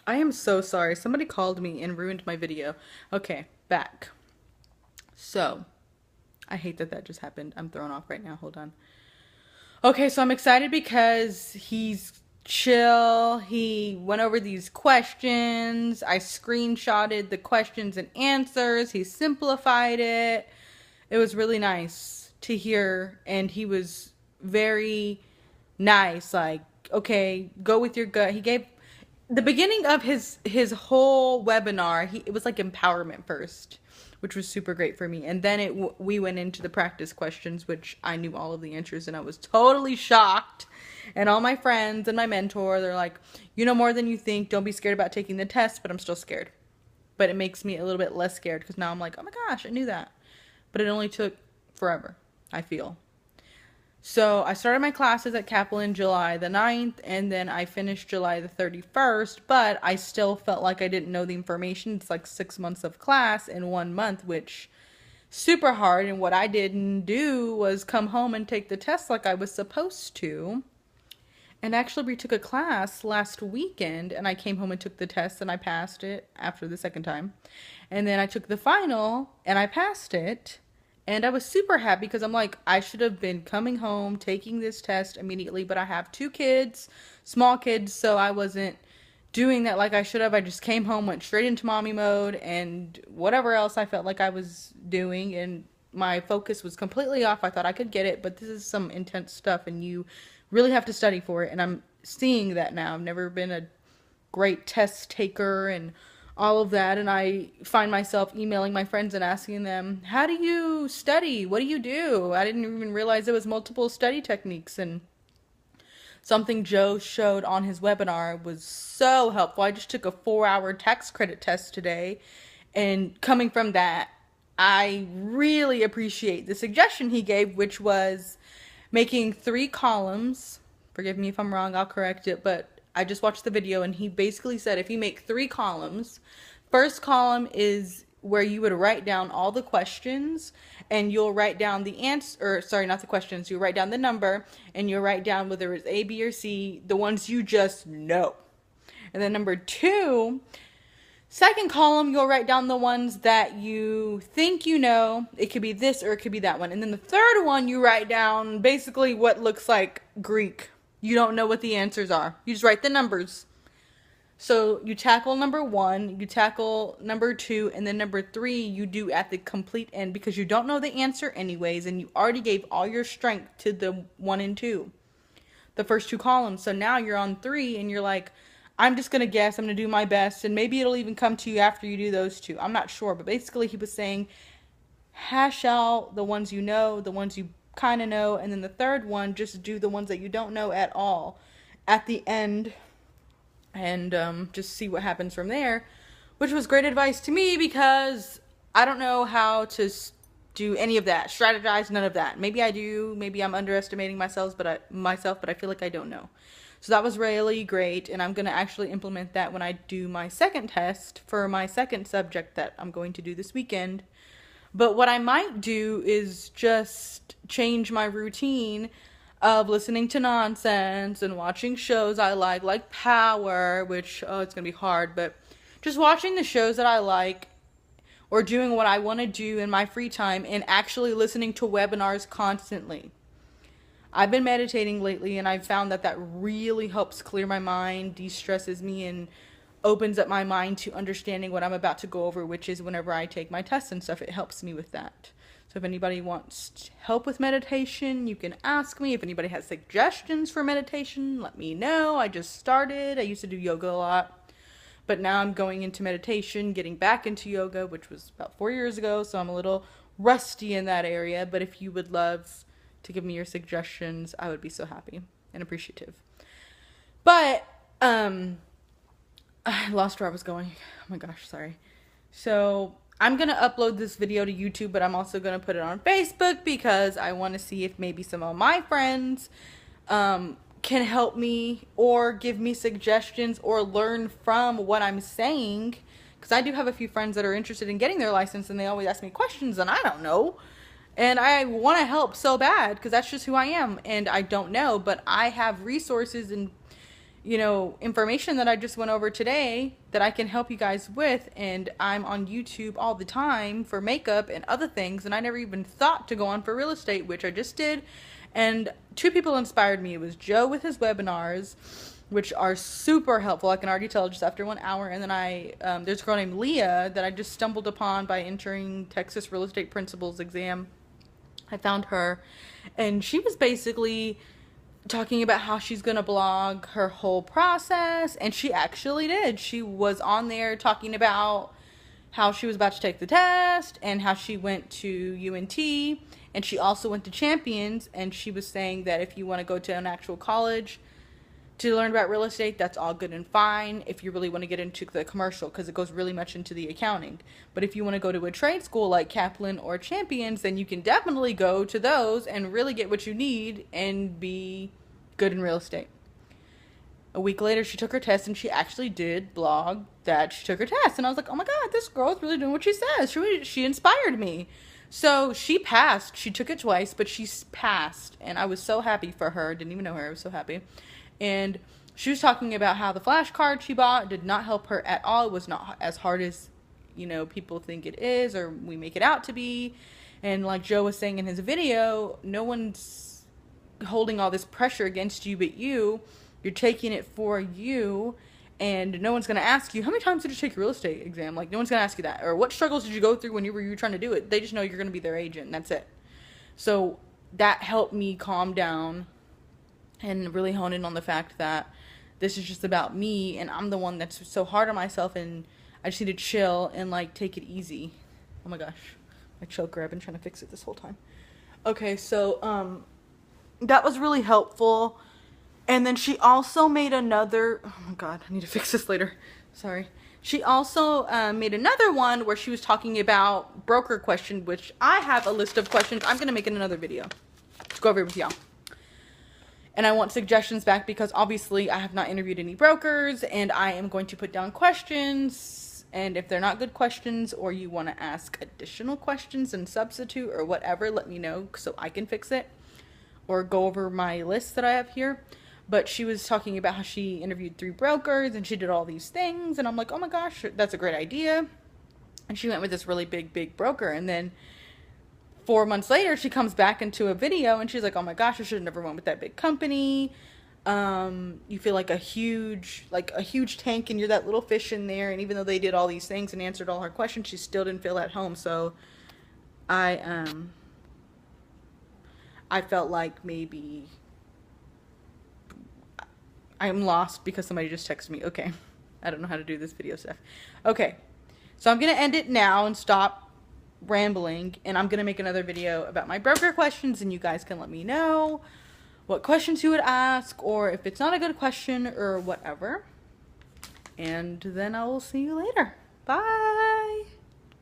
I am so sorry. Somebody called me and ruined my video. Okay, back. So, I hate that that just happened. I'm thrown off right now. Hold on. Okay, so I'm excited because he's chill. He went over these questions. I screenshotted the questions and answers. He simplified it. It was really nice to hear, and he was very nice. Like, okay, go with your gut. He gave the beginning of his whole webinar. It was like empowerment first, which was super great for me. And then we went into the practice questions, which I knew all of the answers, and I was totally shocked. And all my friends and my mentor, they're like, you know more than you think. Don't be scared about taking the test, but I'm still scared. But it makes me a little bit less scared because now I'm like, oh my gosh, I knew that. But it only took forever, I feel. So I started my classes at Kaplan July the 9th, and then I finished July the 31st, but I still felt like I didn't know the information. It's like 6 months of class in 1 month, which super hard. And what I didn't do was come home and take the test like I was supposed to. And actually, we took a class last weekend, and I came home and took the test, and I passed it after the second time. And then I took the final, and I passed it. And I was super happy because I'm like, I should have been coming home, taking this test immediately, but I have two kids, small kids, so I wasn't doing that like I should have. I just came home, went straight into mommy mode, and whatever else I felt like I was doing, and my focus was completely off. I thought I could get it, but this is some intense stuff, and you really have to study for it, and I'm seeing that now. I've never been a great test taker and all of that, and I find myself emailing my friends and asking them, how do you study? What do you do? I didn't even realize there was multiple study techniques, and something Joe showed on his webinar was so helpful. I just took a 4-hour tax credit test today, and coming from that, I really appreciate the suggestion he gave, which was making 3 columns. Forgive me if I'm wrong, I'll correct it, but I just watched the video, and he basically said if you make 3 columns, first column is where you would write down all the questions, and you'll write down the answer, or sorry, not the questions, you write down the number, and you'll write down whether it's A, B, or C, the ones you just know. And then number 2, second column, you'll write down the ones that you think you know. It could be this or it could be that one. And then the third one, you write down basically what looks like Greek. You don't know what the answers are. You just write the numbers. So you tackle number 1, you tackle number 2, and then number 3 you do at the complete end because you don't know the answer anyways, and you already gave all your strength to the 1 and 2, the first 2 columns. So now you're on 3, and you're like, I'm just going to guess, I'm going to do my best, and maybe it'll even come to you after you do those 2. I'm not sure, but basically he was saying, hash out the ones you know, the ones you kind of know, and then the third one, just do the ones that you don't know at all at the end, and just see what happens from there, which was great advice to me because I don't know how to do any of that, strategize, none of that. Maybe I do, maybe I'm underestimating myself, but I feel like I don't know. So that was really great, and I'm going to actually implement that when I do my second test for my second subject that I'm going to do this weekend. But what I might do is just change my routine of listening to nonsense and watching shows I like Power, which, oh, it's going to be hard, but just watching the shows that I like or doing what I want to do in my free time and actually listening to webinars constantly. I've been meditating lately, and I've found that that really helps clear my mind, de-stresses me, and opens up my mind to understanding what I'm about to go over, which is whenever I take my tests and stuff, it helps me with that. So if anybody wants help with meditation, you can ask me. If anybody has suggestions for meditation, let me know. I just started. I used to do yoga a lot, but now I'm going into meditation, getting back into yoga, which was about 4 years ago, so I'm a little rusty in that area. But if you would love to give me your suggestions, I would be so happy and appreciative. But I lost where I was going. Oh my gosh, sorry. So I'm going to upload this video to YouTube, but I'm also going to put it on Facebook because I want to see if maybe some of my friends can help me or give me suggestions or learn from what I'm saying. Because I do have a few friends that are interested in getting their license, and they always ask me questions, and I don't know. And I want to help so bad because that's just who I am, and I don't know, but I have resources and you know, information that I just went over today that I can help you guys with. And I'm on YouTube all the time for makeup and other things, and I never even thought to go on for real estate, which I just did. And 2 people inspired me. It was Joe with his webinars, which are super helpful. I can already tell just after 1 hour. And then there's a girl named Leah that I just stumbled upon by entering Texas Real Estate Principles exam. I found her, and she was basically talking about how she's going to blog her whole process, and she actually did. She was on there talking about how she was about to take the test and how she went to UNT, and she also went to Champions, and she was saying that if you want to go to an actual college to learn about real estate, that's all good and fine if you really want to get into the commercial, because it goes really much into the accounting. But if you want to go to a trade school like Kaplan or Champions, then you can definitely go to those and really get what you need and be good in real estate. A week later, she took her test, and she actually did blog that she took her test. And I was like, oh my God, this girl is really doing what she says. She inspired me. So she passed. She took it twice, but she passed. And I was so happy for her. Didn't even know her. I was so happy. And she was talking about how the flashcard she bought did not help her at all. It was not as hard as, you know, people think it is, or we make it out to be. And like Joe was saying in his video, no one's holding all this pressure against you but you. You're taking it for you, and no one's going to ask you, how many times did you take your real estate exam? Like, no one's going to ask you that. Or what struggles did you go through when you were trying to do it? They just know you're going to be their agent, and that's it. So that helped me calm down and really hone in on the fact that this is just about me, and I'm the one that's so hard on myself, and I just need to chill and like take it easy. Oh my gosh, my choker, I've been trying to fix it this whole time. Okay, so that was really helpful. And then she also made another, oh my God, I need to fix this later, sorry. She also made another one where she was talking about broker questions, which I have a list of questions I'm going to make in another video to go over with y'all. And I want suggestions back because obviously I have not interviewed any brokers, and I am going to put down questions. And if they're not good questions, or you want to ask additional questions and substitute or whatever, let me know so I can fix it or go over my list that I have here. But she was talking about how she interviewed 3 brokers and she did all these things. And I'm like, oh my gosh, that's a great idea. And she went with this really big broker. And then 4 months later, she comes back into a video and she's like, oh my gosh, I should have never went with that big company. You feel like a huge tank, and you're that little fish in there. And even though they did all these things and answered all her questions, she still didn't feel at home. So I felt like maybe I'm lost because somebody just texted me. Okay. I don't know how to do this video stuff. Okay. So I'm going to end it now and stop rambling. And I'm going to make another video about my broker questions. And you guys can let me know what questions you would ask, or if it's not a good question or whatever. And then I will see you later. Bye.